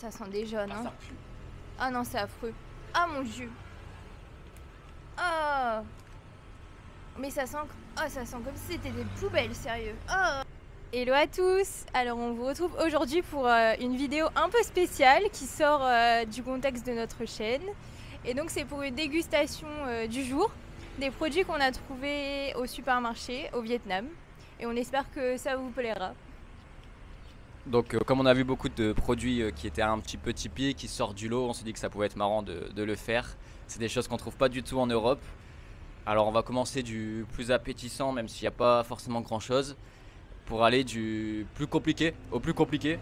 ça sent déjà, non? Ça pue. Ah non, c'est affreux. Ah mon dieu. Ah. Mais ça sent... Oh, ça sent comme si c'était des poubelles, sérieux. Oh. Hello à tous. Alors on vous retrouve aujourd'hui pour une vidéo un peu spéciale qui sort du contexte de notre chaîne. Et donc c'est pour une dégustation du jour des produits qu'on a trouvés au supermarché au Vietnam. Et on espère que ça vous plaira. Donc comme on a vu beaucoup de produits qui étaient un petit peu typiques, qui sortent du lot, on s'est dit que ça pouvait être marrant de le faire. C'est des choses qu'on trouve pas du tout en Europe. Alors on va commencer du plus appétissant, même s'il n'y a pas forcément grand chose, pour aller du plus compliqué au plus compliqué.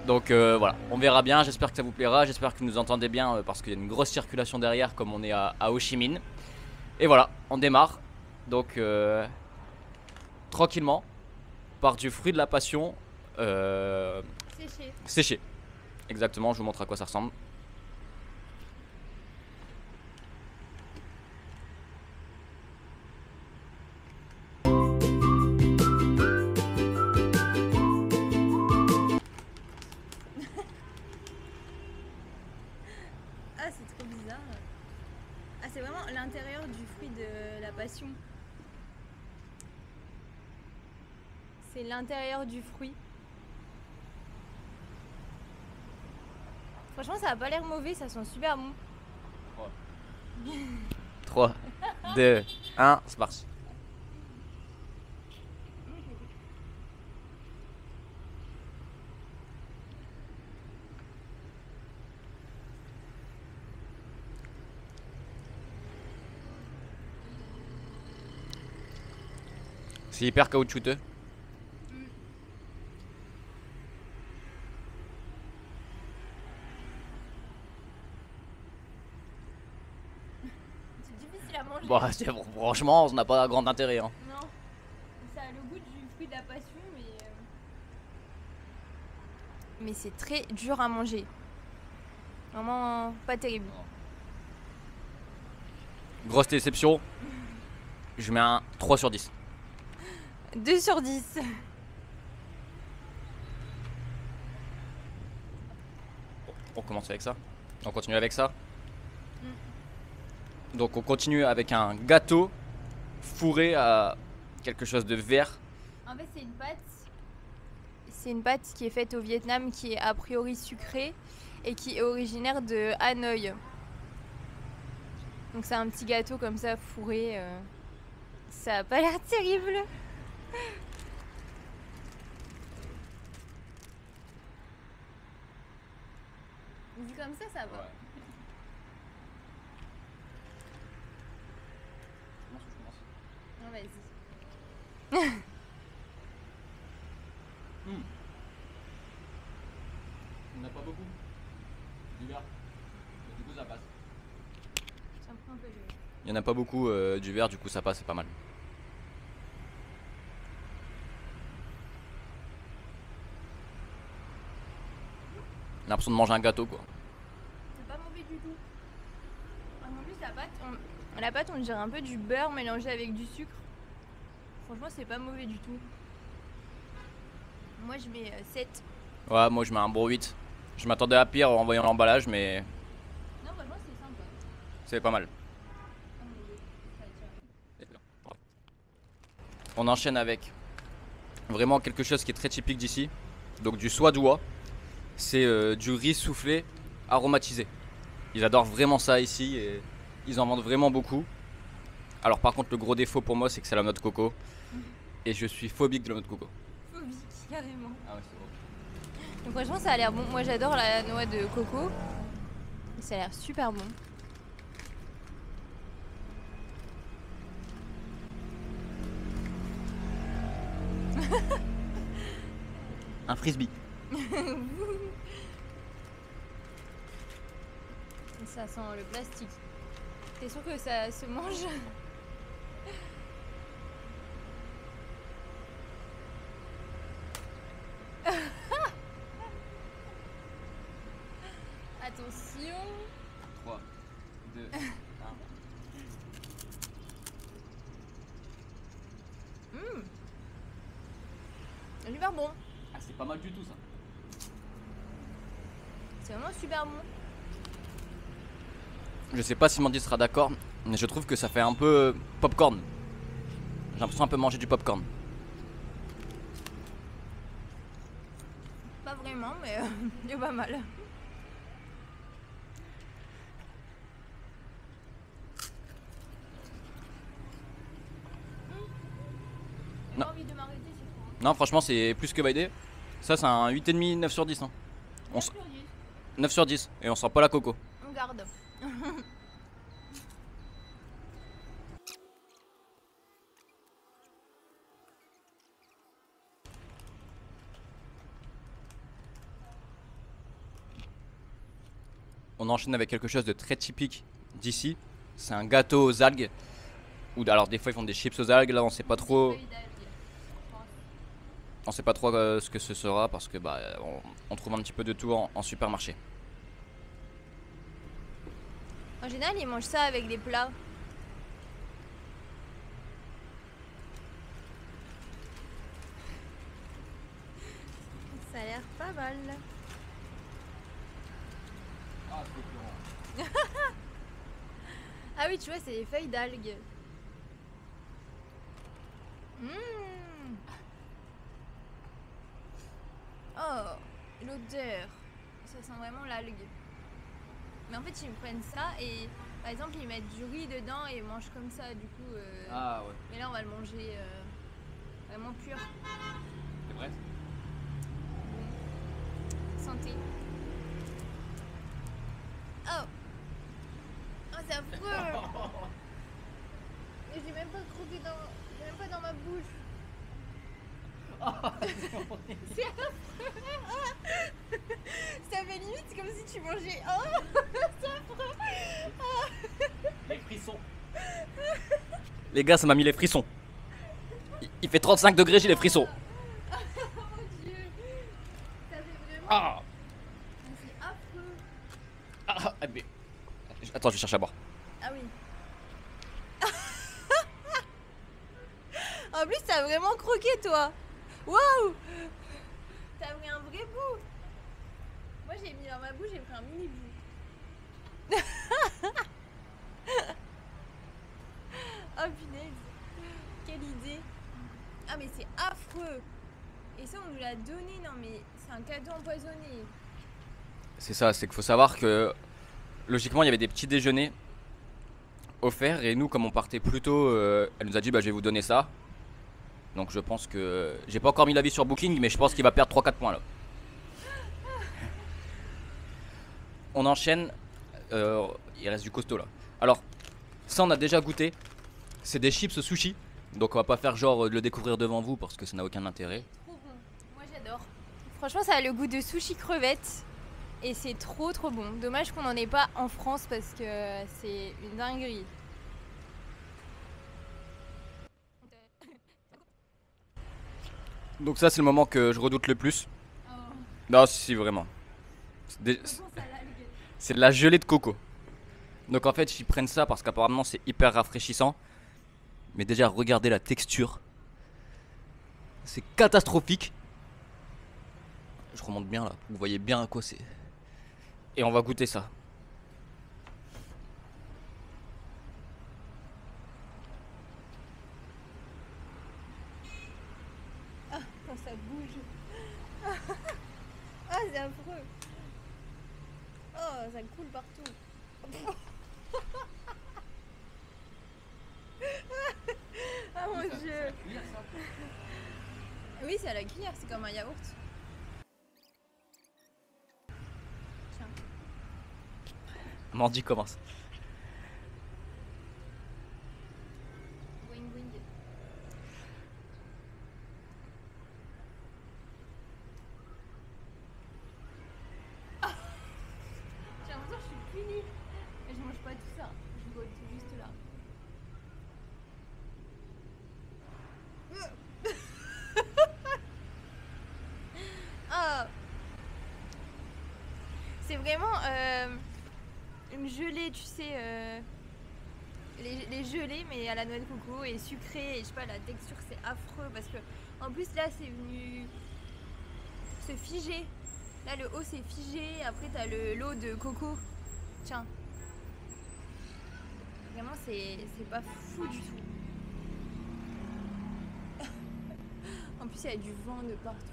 Donc voilà, on verra bien, j'espère que ça vous plaira, j'espère que vous nous entendez bien parce qu'il y a une grosse circulation derrière comme on est à Ho Chi Minh. Et voilà, on démarre. Donc tranquillement, par du fruit de la passion séché. Exactement, je vous montre à quoi ça ressemble. Ah, c'est trop bizarre. Ah, c'est vraiment l'intérieur du fruit de la passion. C'est l'intérieur du fruit. Franchement, ça a pas l'air mauvais, ça sent super bon. 3, 2, 1, c'est parti. C'est hyper caoutchouteux. C'est difficile à manger. Bah, franchement, ça n'a pas grand intérêt. Hein. Non, ça a le goût du fruit de la passion, mais c'est très dur à manger. Vraiment pas terrible. Grosse déception. Je mets un 3 sur 10. 2 sur 10. On commence avec ça. On continue avec ça. Donc on continue avec un gâteau fourré à quelque chose de vert. En fait, c'est une pâte. C'est une pâte qui est faite au Vietnam, qui est a priori sucrée et qui est originaire de Hanoï. Donc c'est un petit gâteau comme ça fourré. Ça a pas l'air terrible. Vu comme ça va. Ouais. Non, vas-y. Il n'y en a pas beaucoup. Du vert. Du coup ça passe. Ça me prend un peu de... Il n'y en a pas beaucoup du vert, du coup ça passe, c'est pas mal. J'ai l'impression de manger un gâteau quoi. C'est pas mauvais du tout. En plus, la pâte, on dirait un peu du beurre mélangé avec du sucre. Franchement, c'est pas mauvais du tout. Moi, je mets 7. Ouais, moi je mets un bon 8. Je m'attendais à pire en voyant l'emballage, mais Non, franchement, c'est sympa. c'est pas mal. On enchaîne avec vraiment quelque chose qui est très typique d'ici. Donc du soie d'oie. C'est du riz soufflé aromatisé. Ils adorent vraiment ça ici et ils en vendent vraiment beaucoup. Alors par contre le gros défaut pour moi c'est que c'est la noix de coco. Et je suis phobique de la noix de coco. Phobique, carrément. Ah ouais, c'est bon. Donc franchement, ça a l'air bon. Moi, j'adore la noix de coco. Ça a l'air super bon. Un frisbee. Ça sent le plastique. T'es sûr que ça se mange? Attention. 3, 2, 1. C'est super bon. Ah c'est pas mal du tout ça. C'est vraiment super bon. Je sais pas si Mandy sera d'accord, mais je trouve que ça fait un peu popcorn. J'ai l'impression un peu manger du popcorn. Pas vraiment, mais c'est pas mal. J'ai pas envie de m'arrêter, c'est trop. Non, franchement, c'est plus que validé. Ça, c'est un 8,5, 9 sur 10. Hein. 9 sur 10, et on sent pas la coco. On garde. On enchaîne avec quelque chose de très typique d'ici. C'est un gâteau aux algues. Ou alors des fois ils font des chips aux algues. Là on sait pas trop. On sait pas trop ce que ce sera parce que bah on trouve un petit peu de tout en supermarché. En général, ils mangent ça avec des plats. Ça a l'air pas mal. Ah oui, tu vois, c'est des feuilles d'algues. Mmh. Oh, l'odeur. Ça sent vraiment l'algue. Mais en fait, ils prennent ça et par exemple, ils mettent du riz dedans et ils mangent comme ça. Du coup, Ah ouais. mais là, on va le manger vraiment pur. T'es prête? Santé. Oh, oh c'est affreux. Mais j'ai même pas croqué j'ai même pas dans ma bouche. C'est affreux. Ça fait limite comme si tu mangeais. Oh, c'est affreux. Les frissons. Les gars, ça m'a mis les frissons. Il fait 35 degrés, j'ai les frissons. Oh mon dieu. Ça fait vraiment. Ah, C'est affreux. mais... Attends, je vais chercher à boire. Ah oui. En plus, t'as vraiment croqué, toi. Waouh. T'as pris un vrai bout. Moi, j'ai mis dans ma bouche, j'ai pris un mini bout. Oh punaise. Quelle idée. Ah mais c'est affreux. Et ça, on nous l'a donné. Non mais c'est un cadeau empoisonné. C'est ça, c'est qu'il faut savoir que logiquement il y avait des petits déjeuners offerts et nous comme on partait plus tôt, elle nous a dit bah je vais vous donner ça. Donc je pense que j'ai pas encore mis l'avis sur Booking mais je pense qu'il va perdre 3-4 points là. On enchaîne, il reste du costaud là. Alors ça on a déjà goûté, c'est des chips sushi. Donc on va pas faire genre de le découvrir devant vous parce que ça n'a aucun intérêt. Trop bon. Moi j'adore. Franchement, ça a le goût de sushi crevette. Et c'est trop bon. Dommage qu'on n'en ait pas en France parce que c'est une dinguerie. Donc ça c'est le moment que je redoute le plus. Oh. Non si vraiment. C'est de la gelée de coco. Donc en fait ils prennent ça parce qu'apparemment c'est hyper rafraîchissant. Mais déjà regardez la texture. C'est catastrophique. Je remonte bien là, vous voyez bien à quoi c'est. Et on va goûter ça. Ah, quand ça bouge. Ah, c'est affreux. Oh, ça coule partout. Ah mon dieu. Oui, c'est à la cuillère, c'est comme un yaourt. Tiens. Mandy commence. Boing boing. Ah, j'ai l'impression que je suis punie. Mais je mange pas tout ça. Je goûte juste là. Ah. C'est vraiment une gelée, tu sais, les gelées, mais à la noix de coco et sucré. Et je sais pas, la texture c'est affreux parce que en plus là c'est venu se figer. Là, le haut c'est figé. Après, t'as l'eau de coco. Tiens. Vraiment, c'est pas fou du tout. En plus, il y a du vent de partout.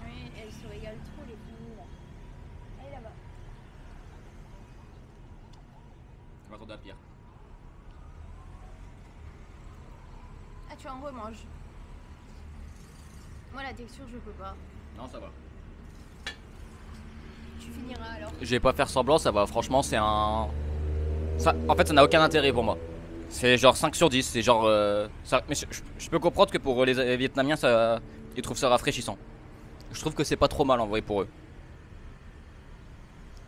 Oui, elles se régalent trop, les filles, là. Allez, là-bas. On va attendre la pire. Ah, tu en remanges. Moi, la texture, je peux pas. Non, ça va. Tu finiras alors. Je vais pas faire semblant, ça va. Franchement, c'est un. Ça, en fait, ça n'a aucun intérêt pour moi. C'est genre 5 sur 10. C'est genre. Ça... Mais je peux comprendre que pour les Vietnamiens, ça... ils trouvent ça rafraîchissant. Je trouve que c'est pas trop mal en vrai pour eux.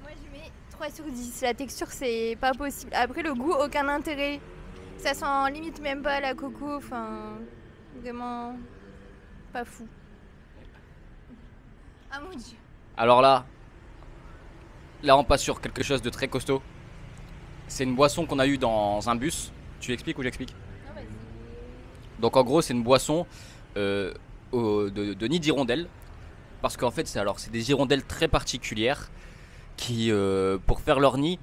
Moi, je mets 3 sur 10. La texture, c'est pas possible. Après, le goût, aucun intérêt. Ça sent limite même pas la coco. Enfin, vraiment pas fou. Ah mon dieu. Alors là. Là, on passe sur quelque chose de très costaud. C'est une boisson qu'on a eue dans un bus. Tu expliques ou j'explique? Non, vas-y. Donc en gros, c'est une boisson de nid d'hirondelles. Parce qu'en fait, c'est des hirondelles très particulières qui, pour faire leur nid,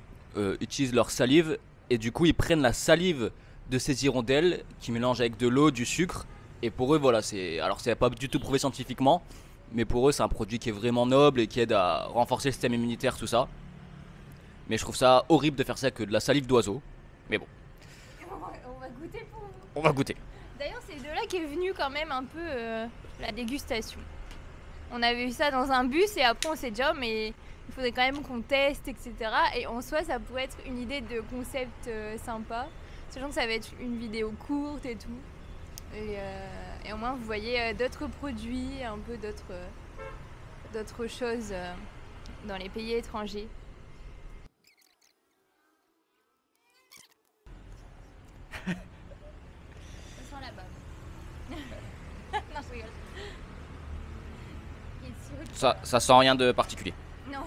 utilisent leur salive. Et du coup, ils prennent la salive de ces hirondelles qui mélangent avec de l'eau, du sucre. Et pour eux, voilà, c'est pas du tout prouvé scientifiquement. Mais pour eux, c'est un produit qui est vraiment noble et qui aide à renforcer le système immunitaire, tout ça. Mais je trouve ça horrible de faire ça avec de la salive d'oiseau. Mais bon. On va goûter pour vous. On va goûter. D'ailleurs, c'est de là qu'est venue quand même un peu la dégustation. On avait eu ça dans un bus et après on s'est dit, oh, mais il faudrait quand même qu'on teste, etc. Et en soi, ça pourrait être une idée de concept sympa. Sachant que ça va être une vidéo courte et tout. Et au moins, vous voyez d'autres produits, un peu d'autres choses dans les pays étrangers. Ça sent la bave. Non, je rigole. Il est sûr que- Ça sent rien de particulier. Non.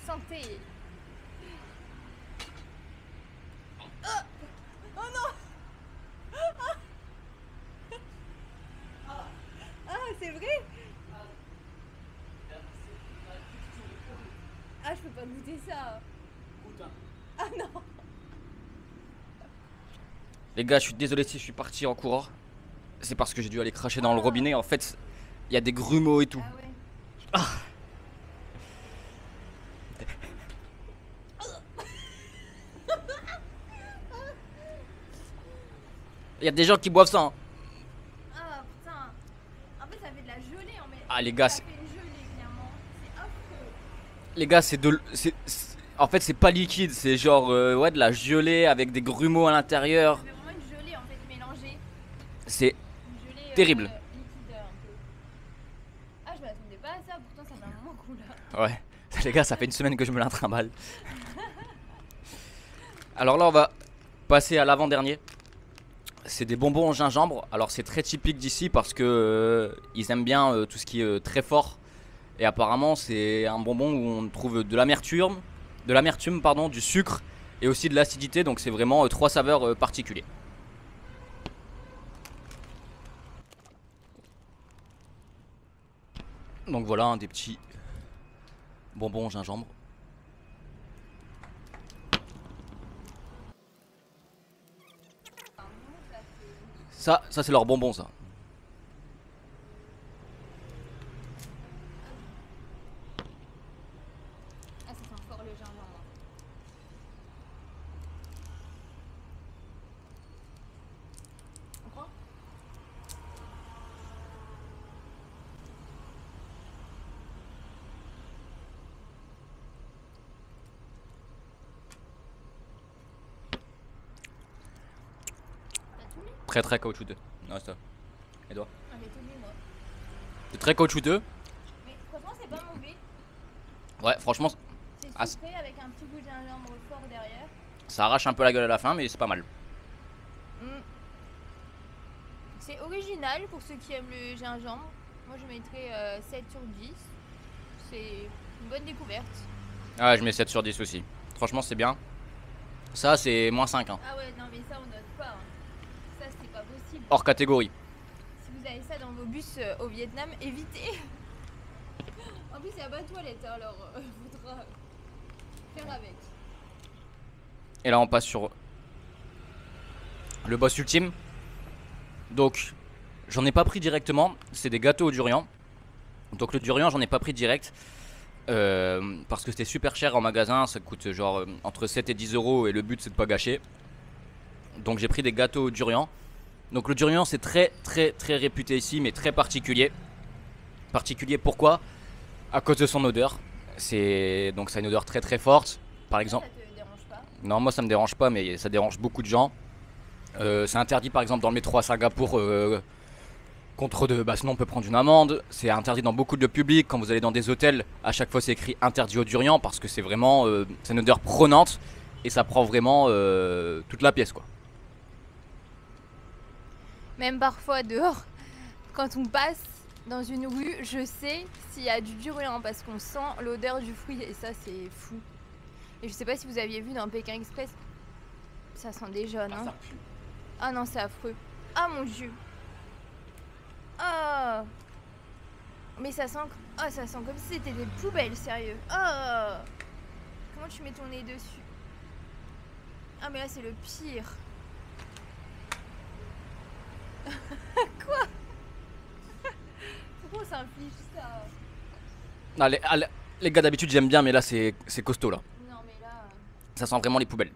Santé. Oh, oh non. Ah, c'est vrai. Ah, je peux pas goûter ça. Ah non. Les gars, je suis désolé si je suis parti en courant. C'est parce que j'ai dû aller cracher dans le robinet. En fait, il y a des grumeaux et tout. Ah ouais. Il y a des gens qui boivent ça. Hein. Ah putain. En fait, ça fait de la gelée en fait. Ah les gars, Ça fait une gelée clairement. C'est affreux. les gars, en fait, c'est pas liquide, c'est genre ouais de la gelée avec des grumeaux à l'intérieur. Ça fait vraiment une gelée en fait mélangée. C'est Une gelée terrible. liquide un peu. Ah, je m'attendais pas à ça, pourtant ça fait un moment qu'on l'a. ouais. Les gars, ça fait une semaine que je me l'intrimballe. Alors là, on va passer à l'avant-dernier. C'est des bonbons au gingembre. Alors c'est très typique d'ici parce que ils aiment bien tout ce qui est très fort. Et apparemment, c'est un bonbon où on trouve de l'amertume, pardon, du sucre et aussi de l'acidité. Donc c'est vraiment trois saveurs particulières. Donc voilà un des petits bonbons au gingembre. Ça c'est leur bonbon ça. Ah, ça sent fort le gingembre. On prend? T'as tout mis? Très très caoutchouteux. Non, c'est ça. Et toi? Ah, j'ai tout mis moi. C'est très caoutchouteux. Mais franchement, c'est pas mauvais. Ouais, franchement, C'est sucré avec un petit goût de gingembre fort derrière. ça arrache un peu la gueule à la fin, mais c'est pas mal. Mm. C'est original pour ceux qui aiment le gingembre. Moi je mettrais 7 sur 10. C'est une bonne découverte. Ah, je mets 7 sur 10 aussi. Franchement, c'est bien. Ça, c'est -5. Hein. Ah ouais, non mais ça on note pas. Hein. Ça c'est pas possible. Hors catégorie. Si vous avez ça dans vos bus au Vietnam, évitez. En plus, il n'y a pas de toilette, alors faudra faire avec. Et là, on passe sur le boss ultime. Donc, j'en ai pas pris directement. C'est des gâteaux au durian. Donc, le durian, j'en ai pas pris direct. Parce que c'était super cher en magasin. Ça coûte genre entre 7 et 10 euros. Et le but, c'est de pas gâcher. Donc, j'ai pris des gâteaux au durian. Donc, le durian, c'est très réputé ici, mais très particulier. Particulier pourquoi? À cause de son odeur. Donc, ça a une odeur très forte. Par exemple. Ça te dérange pas? Non, moi ça me dérange pas, mais ça dérange beaucoup de gens. C'est interdit par exemple dans le métro à Singapour contre de. Bah sinon on peut prendre une amende. C'est interdit dans beaucoup de lieux publics. Quand vous allez dans des hôtels, à chaque fois c'est écrit interdit au durian parce que c'est vraiment. C'est une odeur prenante et ça prend vraiment toute la pièce quoi. Même parfois dehors, quand on passe dans une rue, je sais s'il y a du durian parce qu'on sent l'odeur du fruit et ça c'est fou. Et je sais pas si vous aviez vu dans Pékin Express, ça sent déjà, non? Ah non, c'est affreux. Ah mon dieu. Ah. Mais ça sent, ça sent comme si c'était des poubelles, sérieux. Ah. Comment tu mets ton nez dessus? Ah mais là c'est le pire. Quoi? Pourquoi on s'inflige ça? Ah, les gars d'habitude j'aime bien, mais là c'est costaud là. Non mais là... Ça sent vraiment les poubelles.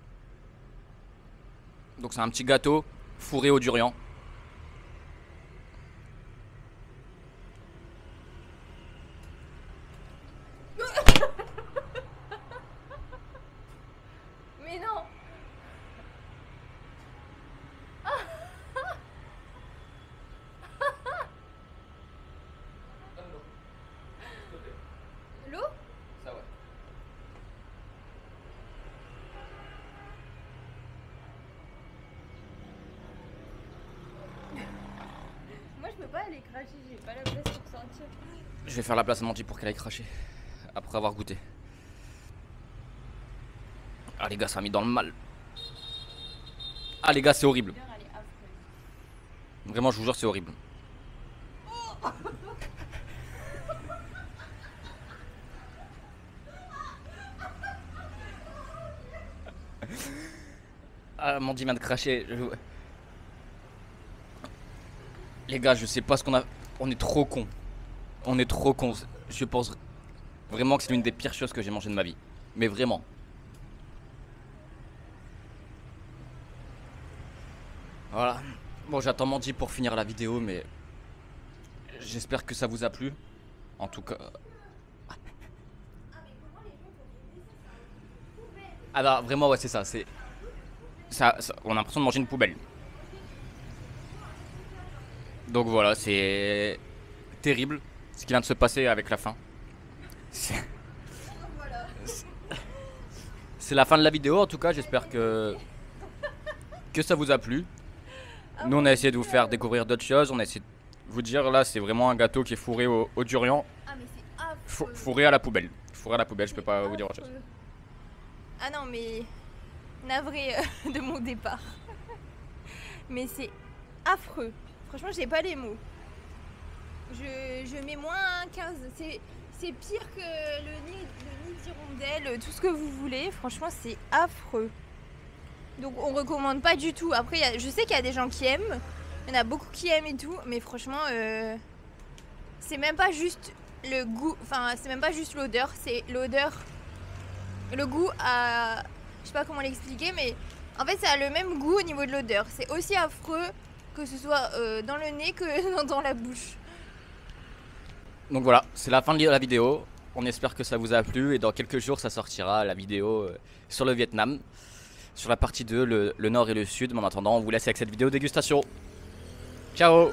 Donc c'est un petit gâteau fourré au durian. Mais non. L'eau? Ça ouais. Moi je peux pas aller cracher, j'ai pas la place pour sortir. Je vais faire la place à Mandy pour qu'elle aille cracher. Après avoir goûté. Ah les gars, ça a mis dans le mal. Ah les gars, c'est horrible. L'odeur, elle est affreuse. Vraiment, je vous jure, c'est horrible. Ah, Mandy vient de cracher. Les gars, je sais pas ce qu'on a. On est trop cons. On est trop cons. Je pense vraiment que c'est l'une des pires choses que j'ai mangé de ma vie. Mais vraiment. Voilà. Bon, j'attends Mandy pour finir la vidéo, mais j'espère que ça vous a plu. En tout cas. Ah bah vraiment ouais c'est ça. C'est on a l'impression de manger une poubelle. Donc voilà, c'est terrible ce qui vient de se passer avec la fin. C'est la fin de la vidéo en tout cas, j'espère que ça vous a plu. Nous on a essayé de vous faire découvrir d'autres choses, on a essayé de vous dire là c'est vraiment un gâteau qui est fourré au durian. Ah mais c'est affreux. Fourré à la poubelle. Fourré à la poubelle, je peux pas vous dire autre chose. Ah non mais navré de mon départ. Mais c'est affreux. Franchement j'ai pas les mots. Je mets moins 15. C'est pire que le nid d'hirondelle, tout ce que vous voulez. Franchement c'est affreux. Donc on recommande pas du tout. Après je sais qu'il y a des gens qui aiment. Il y en a beaucoup qui aiment et tout. Mais franchement c'est même pas juste le goût. Enfin c'est même pas juste l'odeur. C'est l'odeur. Le goût a... Je sais pas comment l'expliquer mais en fait ça a le même goût au niveau de l'odeur. C'est aussi affreux que ce soit dans le nez que dans la bouche. Donc voilà, c'est la fin de la vidéo. On espère que ça vous a plu et dans quelques jours ça sortira la vidéo sur le Vietnam. Sur la partie 2, le nord et le sud. Mais en attendant, on vous laisse avec cette vidéo dégustation. Ciao!